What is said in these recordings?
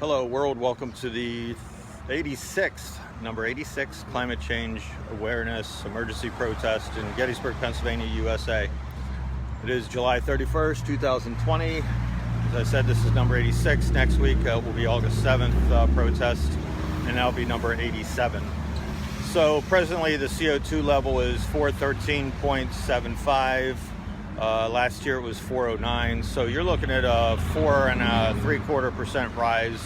Hello world, welcome to the 86th, number 86 Climate Change Awareness Emergency Protest in Gettysburg, Pennsylvania, USA. It is July 31st, 2020. As I said, this is number 86. Next week will be August 7th protest, and that'll be number 87. So presently the CO2 level is 413.75. Last year it was 409, so you're looking at a 4.75% rise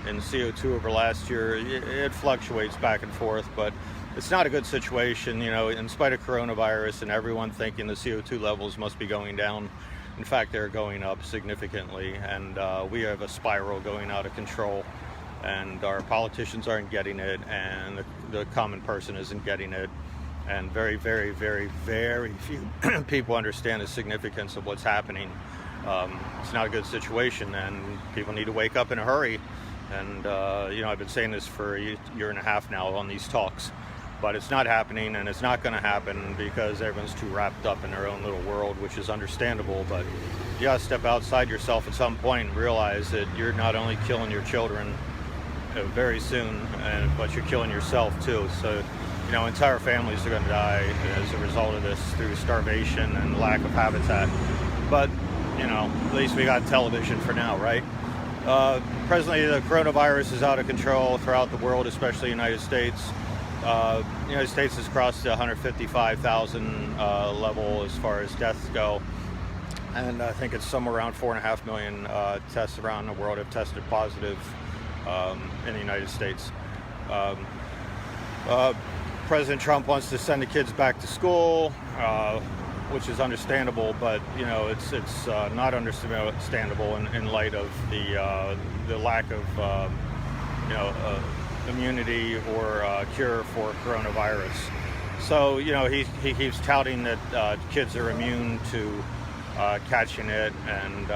in CO2 over last year. It fluctuates back and forth, but it's not a good situation, you know, in spite of coronavirus and everyone thinking the CO2 levels must be going down. In fact, they're going up significantly, and we have a spiral going out of control, and our politicians aren't getting it, and the common person isn't getting it. And very, very, very, very few people understand the significance of what's happening. It's not a good situation, and people need to wake up in a hurry. And, you know, I've been saying this for a year and a half now on these talks, but it's not happening, and it's not going to happen because everyone's too wrapped up in their own little world, which is understandable. But you got to step outside yourself at some point and realize that you're not only killing your children very soon, but you're killing yourself too. So, you know, entire families are going to die as a result of this through starvation and lack of habitat. But, you know, at least we got television for now, right? Presently, the coronavirus is out of control throughout the world, especially the United States. The United States has crossed the 155,000 level as far as deaths go. And I think it's somewhere around 4.5 million tests around the world have tested positive in the United States. President Trump wants to send the kids back to school, which is understandable, but you know it's not understandable in light of the lack of immunity or cure for coronavirus. So you know he keeps touting that kids are immune to catching it, and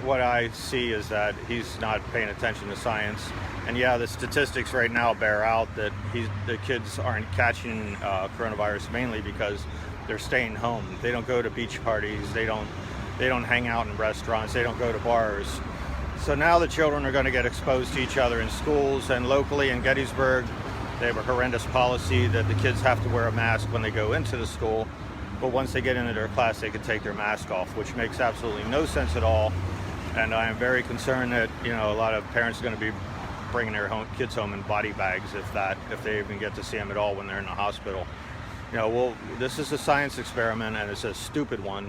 what I see is that he's not paying attention to science. And yeah, the statistics right now bear out that the kids aren't catching coronavirus mainly because they're staying home. They don't go to beach parties. They don't hang out in restaurants. They don't go to bars. So now the children are going to get exposed to each other in schools, and locally in Gettysburg, they have a horrendous policy that the kids have to wear a mask when they go into the school. But once they get into their class, they can take their mask off, which makes absolutely no sense at all. And I am very concerned that, you know, a lot of parents are going to be bringing their kids home in body bags, if they even get to see them at all when they're in the hospital. You know, well, this is a science experiment, and it's a stupid one,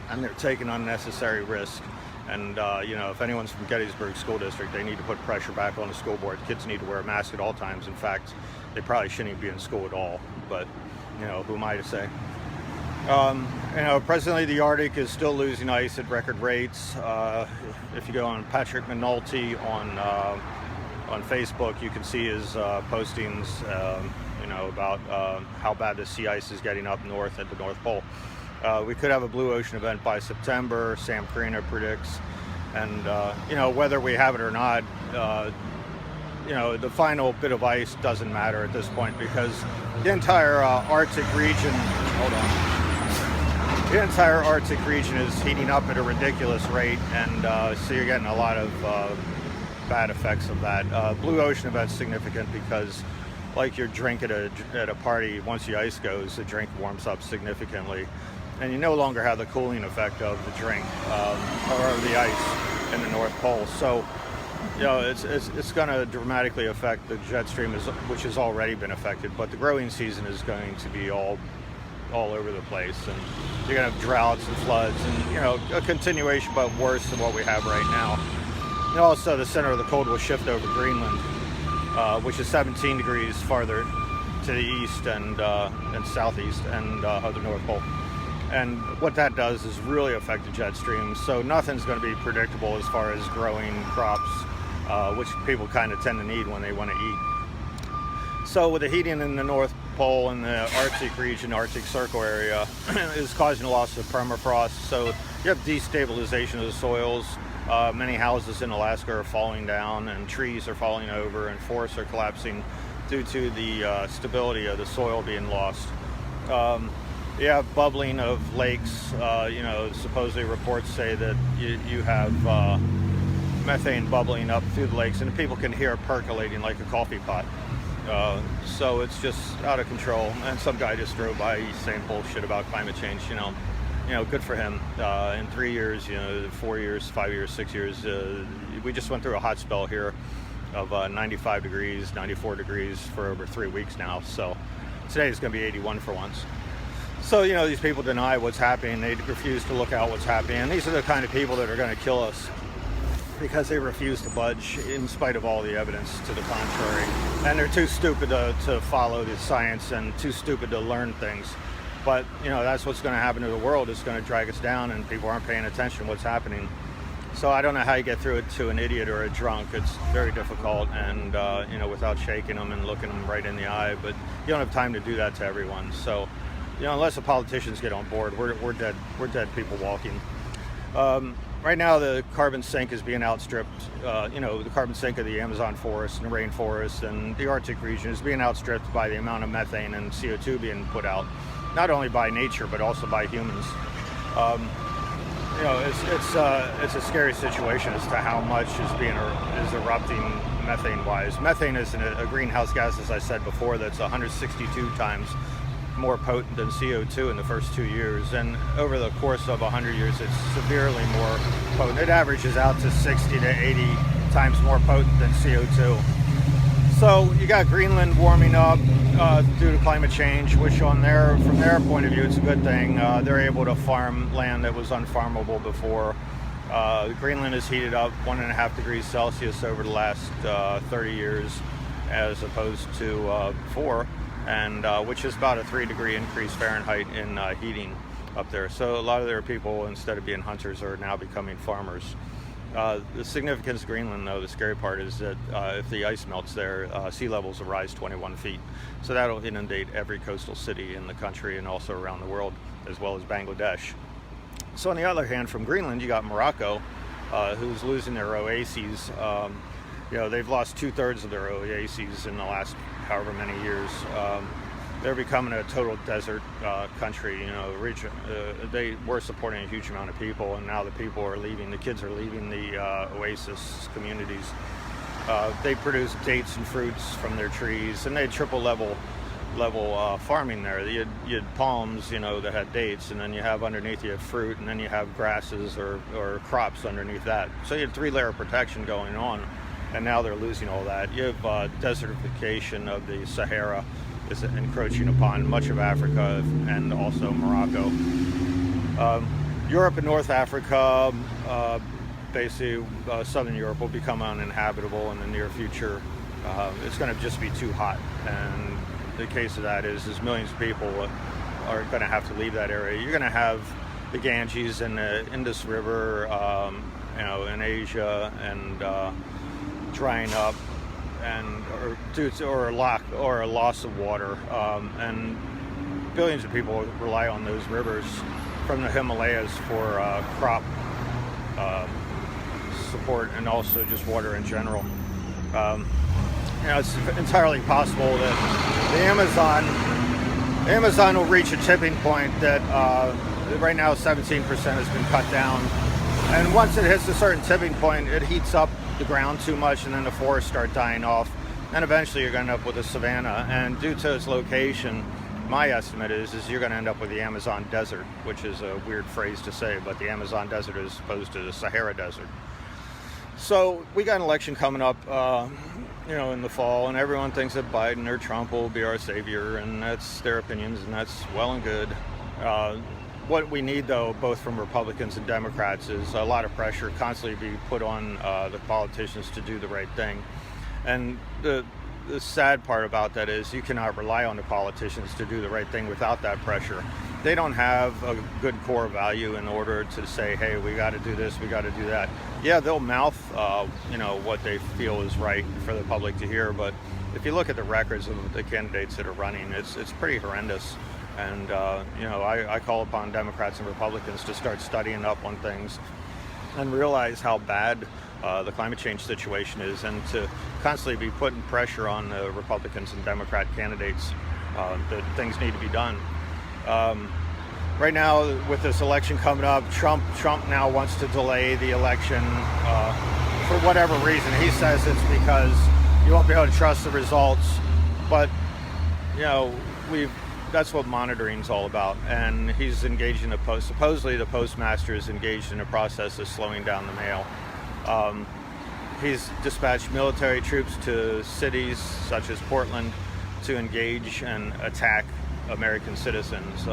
and they're taking unnecessary risk. And you know, if anyone's from Gettysburg School District, they need to put pressure back on the school board. Kids need to wear a mask at all times. In fact, they probably shouldn't even be in school at all. But you know, who am I to say? You know, presently the Arctic is still losing ice at record rates. If you go on Patrick McNulty on Facebook, you can see his postings, you know, about how bad the sea ice is getting up north at the North Pole. We could have a blue ocean event by September, Sam Carino predicts, and you know, whether we have it or not, you know, the final bit of ice doesn't matter at this point because the entire Arctic region, the entire Arctic region is heating up at a ridiculous rate, and so you're getting a lot of bad effects of that. Blue ocean event's significant because, like your drink at a party, once the ice goes, the drink warms up significantly, and you no longer have the cooling effect of the drink or the ice in the North Pole. So, you know, it's going to dramatically affect the jet stream, which has already been affected. But the growing season is going to be all over the place, and you're going to have droughts and floods, and you know, a continuation, but worse than what we have right now. And also, the center of the cold will shift over Greenland, which is 17 degrees farther to the east and southeast and of the North Pole. And what that does is really affect the jet stream. So nothing's going to be predictable as far as growing crops, which people kind of tend to need when they want to eat. So with the heating in the North Pole and the Arctic region, Arctic Circle area, is causing a loss of permafrost. So you have destabilization of the soils. Many houses in Alaska are falling down, and trees are falling over, and forests are collapsing due to the stability of the soil being lost. You have bubbling of lakes. You know, supposedly reports say that you have methane bubbling up through the lakes, and people can hear it percolating like a coffee pot. So it's just out of control. And some guy just drove by saying bullshit about climate change. Good for him. In 3 years, 4 years, 5 years, 6 years, we just went through a hot spell here of 95 degrees, 94 degrees for over 3 weeks now. So today is going to be 81 for once. So, these people deny what's happening. They refuse to look out what's happening. And these are the kind of people that are going to kill us because they refuse to budge in spite of all the evidence to the contrary. And they're too stupid to follow the science and too stupid to learn things. But, that's what's going to happen to the world. It's going to drag us down, and people aren't paying attention to what's happening. So I don't know how you get through it to an idiot or a drunk. It's very difficult, and, without shaking them and looking them right in the eye. But you don't have time to do that to everyone. So, unless the politicians get on board, we're dead. We're dead people walking. Right now, the carbon sink is being outstripped. The carbon sink of the Amazon forest and the rainforest and the Arctic region is being outstripped by the amount of methane and CO2 being put out, not only by nature but also by humans. It's a scary situation as to how much is erupting methane-wise. Methane is a greenhouse gas, as I said before, that's 162 times more potent than CO2 in the first 2 years, and over the course of 100 years it's severely more potent. It averages out to 60 to 80 times more potent than CO2. So you got Greenland warming up due to climate change, which from their point of view it's a good thing. They're able to farm land that was unfarmable before. Greenland has heated up 1.5 degrees Celsius over the last 30 years as opposed to 4. And which is about a 3-degree increase Fahrenheit in heating up there. So a lot of their people, instead of being hunters, are now becoming farmers. The significance of Greenland, though, the scary part is that if the ice melts there, sea levels will rise 21 feet. So that'll inundate every coastal city in the country and also around the world, as well as Bangladesh. So on the other hand, from Greenland, you got Morocco, who's losing their oases. They've lost 2/3 of their oases in the last however many years. They're becoming a total desert country. Region. They were supporting a huge amount of people, and now the people are leaving. The kids are leaving the oasis communities. They produce dates and fruits from their trees, and they had triple level farming there. You had palms, that had dates, and then you have underneath you have fruit, and then you have grasses or crops underneath that. So you had 3-layer protection going on. And now they're losing all that. You have desertification of the Sahara is encroaching upon much of Africa and also Morocco. Europe and North Africa, basically Southern Europe, will become uninhabitable in the near future. It's going to just be too hot. And the case of that is millions of people are going to have to leave that area. You're going to have the Ganges and the Indus River, in Asia and drying up, or a loss of water, and billions of people rely on those rivers from the Himalayas for crop support and also just water in general. It's entirely possible that the Amazon will reach a tipping point that right now 17% has been cut down, and once it hits a certain tipping point, it heats up the ground too much, and then the forests start dying off, and eventually you're going to end up with a savanna. And due to its location, my estimate is you're going to end up with the Amazon desert, which is a weird phrase to say, but the Amazon desert is opposed to the Sahara desert. So we got an election coming up in the fall, and everyone thinks that Biden or Trump will be our savior, and that's their opinions, and that's well and good. What we need, though, both from Republicans and Democrats, is a lot of pressure constantly be put on the politicians to do the right thing. And the sad part about that is you cannot rely on the politicians to do the right thing without that pressure. They don't have a good core value in order to say, hey, we got to do this, we got to do that. Yeah, they'll mouth, what they feel is right for the public to hear, but if you look at the records of the candidates that are running, it's pretty horrendous. And, I call upon Democrats and Republicans to start studying up on things and realize how bad the climate change situation is, and to constantly be putting pressure on the Republicans and Democrat candidates that things need to be done. Right now, with this election coming up, Trump now wants to delay the election for whatever reason. He says it's because you won't be able to trust the results, but you know, that's what monitoring's all about. And he's engaged in supposedly the postmaster is engaged in a process of slowing down the mail. He's dispatched military troops to cities such as Portland to engage and attack American citizens.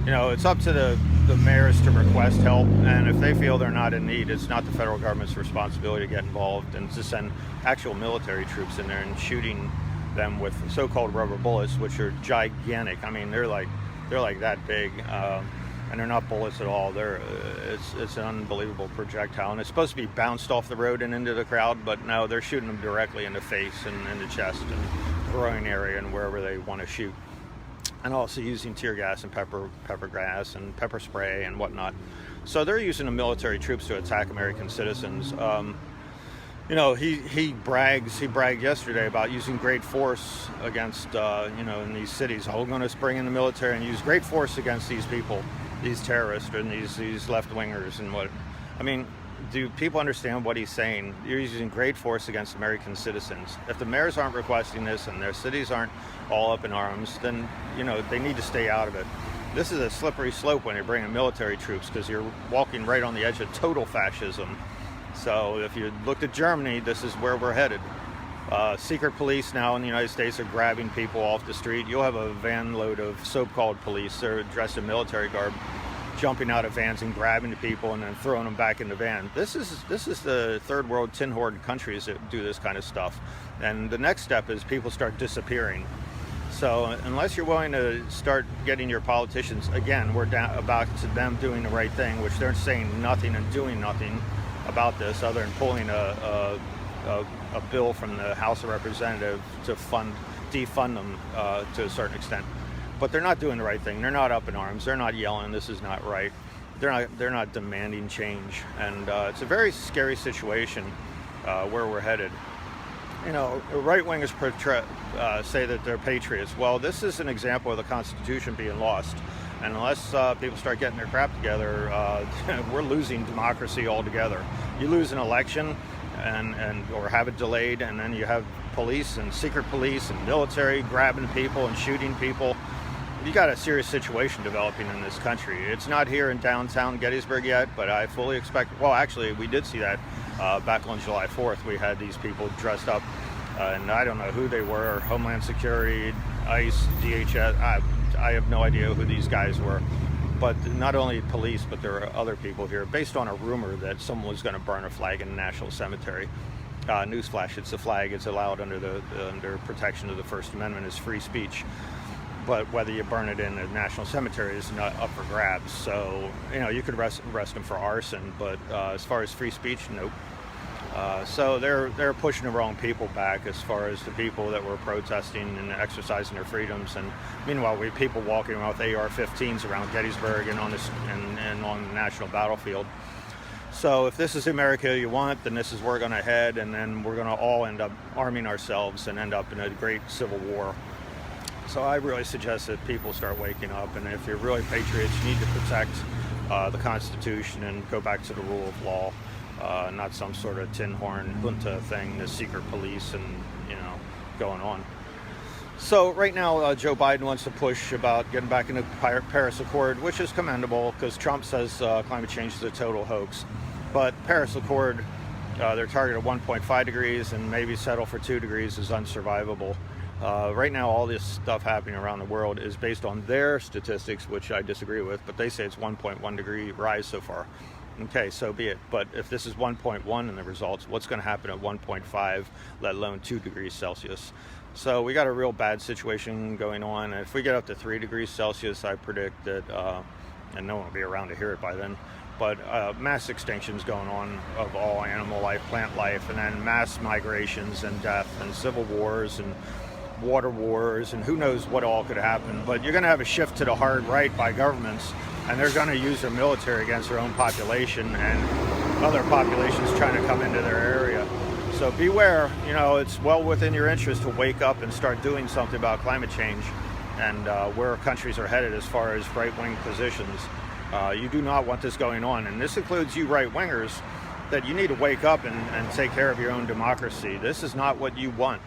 You know, it's up to the mayors to request help, and if they feel they're not in need, it's not the federal government's responsibility to get involved and to send actual military troops in there and shooting them with so-called rubber bullets, which are gigantic. I mean, they're like that big, and they're not bullets at all. It's an unbelievable projectile, and it's supposed to be bounced off the road and into the crowd, but no, they're shooting them directly in the face and in the chest and groin area and wherever they want to shoot. And also using tear gas and pepper gas and pepper spray and whatnot. So they're using the military troops to attack American citizens. You know, he bragged yesterday about using great force against, you know, in these cities. Oh, we're going to bring in the military and use great force against these people, these terrorists and these left-wingers and what. I mean, do people understand what he's saying? You're using great force against American citizens. If the mayors aren't requesting this and their cities aren't all up in arms, then, you know, they need to stay out of it. This is a slippery slope when you're bringing military troops, because you're walking right on the edge of total fascism. So if you looked at Germany, this is where we're headed. Secret police now in the United States are grabbing people off the street. You'll have a van load of so-called police. They're dressed in military garb, jumping out of vans and grabbing the people and then throwing them back in the van. This is the third world tin horde countries that do this kind of stuff. And the next step is people start disappearing. So unless you're willing to start getting your politicians, again, we're about to them doing the right thing, which they're saying nothing and doing nothing about this other than pulling a bill from the House of Representatives to defund them to a certain extent. But they're not doing the right thing. They're not up in arms. They're not yelling, this is not right. They're not demanding change. And it's a very scary situation where we're headed. You know, right-wingers say that they're patriots. Well, this is an example of the Constitution being lost. And unless people start getting their crap together, we're losing democracy altogether. You lose an election or have it delayed, and then you have police and secret police and military grabbing people and shooting people. You got a serious situation developing in this country. It's not here in downtown Gettysburg yet, but I fully expect, well, actually, we did see that back on July 4th. We had these people dressed up, and I don't know who they were, Homeland Security, ICE, DHS, I have no idea who these guys were. But not only police, but there are other people here, based on a rumor that someone was going to burn a flag in the National Cemetery. Newsflash, it's a flag, it's allowed under protection of the First Amendment as free speech. But whether you burn it in a national cemetery is not up for grabs. So, you know, you could arrest them for arson, but as far as free speech, nope. So they're pushing the wrong people back as far as the people that were protesting and exercising their freedoms. And meanwhile, we have people walking around with AR-15s around Gettysburg and on the national battlefield. So if this is America you want, then this is where we're going to head, and then we're going to all end up arming ourselves and end up in a great civil war. So I really suggest that people start waking up, and if you're really patriots, you need to protect the Constitution and go back to the rule of law, not some sort of tin horn junta thing, the secret police and, you know, going on. So right now, Joe Biden wants to push about getting back into the Paris Accord, which is commendable because Trump says climate change is a total hoax. But Paris Accord, their target of 1.5 degrees and maybe settle for 2 degrees is unsurvivable. Right now, all this stuff happening around the world is based on their statistics, which I disagree with, but they say it's 1.1 degree rise so far. Okay, so be it. But if this is 1.1 in the results, what's going to happen at 1.5, let alone 2 degrees Celsius? So we got a real bad situation going on. If we get up to 3 degrees Celsius, I predict that, and no one will be around to hear it by then, but mass extinctions going on of all animal life, plant life, and then mass migrations and death and civil wars and water wars, and who knows what all could happen. But you're going to have a shift to the hard right by governments, and they're going to use their military against their own population and other populations trying to come into their area. So beware, you know, it's well within your interest to wake up and start doing something about climate change and where countries are headed as far as right-wing positions. You do not want this going on, and this includes you right-wingers. that you need to wake up and take care of your own democracy. This is not what you want.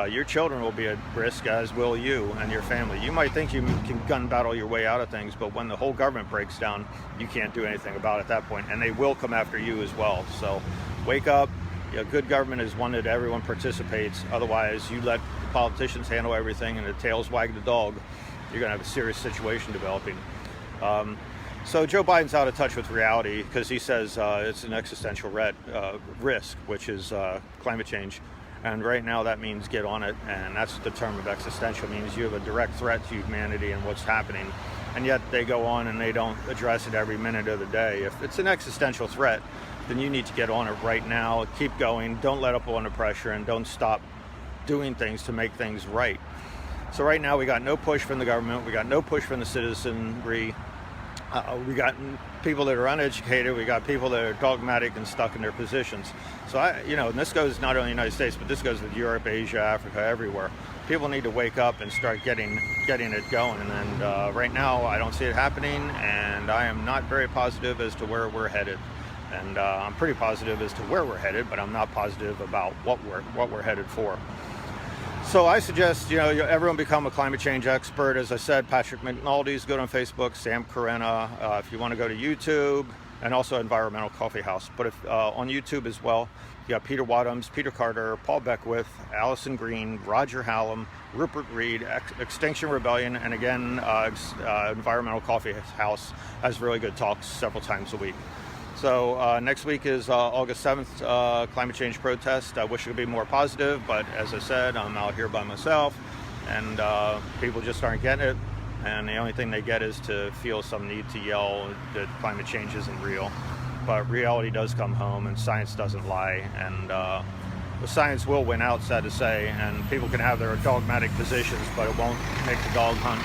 Your children will be at risk, as will you and your family. You might think you can gun battle your way out of things, but when the whole government breaks down, you can't do anything about it at that point, and they will come after you as well. So wake up. Good government is one that everyone participates. Otherwise, you let the politicians handle everything and the tails wag the dog, you're going to have a serious situation developing. So Joe Biden's out of touch with reality because he says it's an existential risk, which is climate change. And right now that means get on it, and that's the term of existential. It means you have a direct threat to humanity and what's happening. And yet they go on and they don't address it every minute of the day. If it's an existential threat, then you need to get on it right now. Keep going. Don't let up under pressure, and don't stop doing things to make things right. So right now we got no push from the government. We got no push from the citizenry. We got people that are uneducated. We got people that are dogmatic and stuck in their positions. So and this goes not only in the United States, but this goes with Europe, Asia, Africa, everywhere. People need to wake up and start getting it going. And right now, I don't see it happening, and I am not very positive as to where we're headed. And I'm pretty positive as to where we're headed, but I'm not positive about what we're headed for. So I suggest, everyone become a climate change expert. As I said, Patrick McNaldy's good on Facebook, Sam Carena. If you want to go to YouTube, and also Environmental Coffee House. But if on YouTube as well, you got Peter Wadhams, Peter Carter, Paul Beckwith, Allison Green, Roger Hallam, Rupert Reed, Extinction Rebellion, and again, Environmental Coffee House has really good talks several times a week. So next week is August 7th, climate change protest. I wish it could be more positive, but as I said, I'm out here by myself, and people just aren't getting it. And the only thing they get is to feel some need to yell that climate change isn't real. But reality does come home, and science doesn't lie. And the science will win out, sad to say. And people can have their dogmatic positions, but it won't make the dog hunt.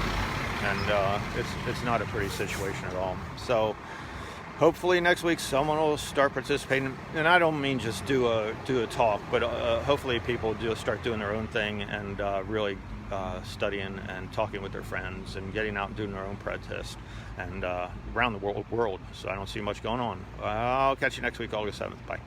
And it's not a pretty situation at all. So hopefully next week someone will start participating. And I don't mean just do a talk, but hopefully people do start doing their own thing and really studying and talking with their friends and getting out and doing their own protest and around the world. So I don't see much going on. I'll catch you next week, August 7th. Bye.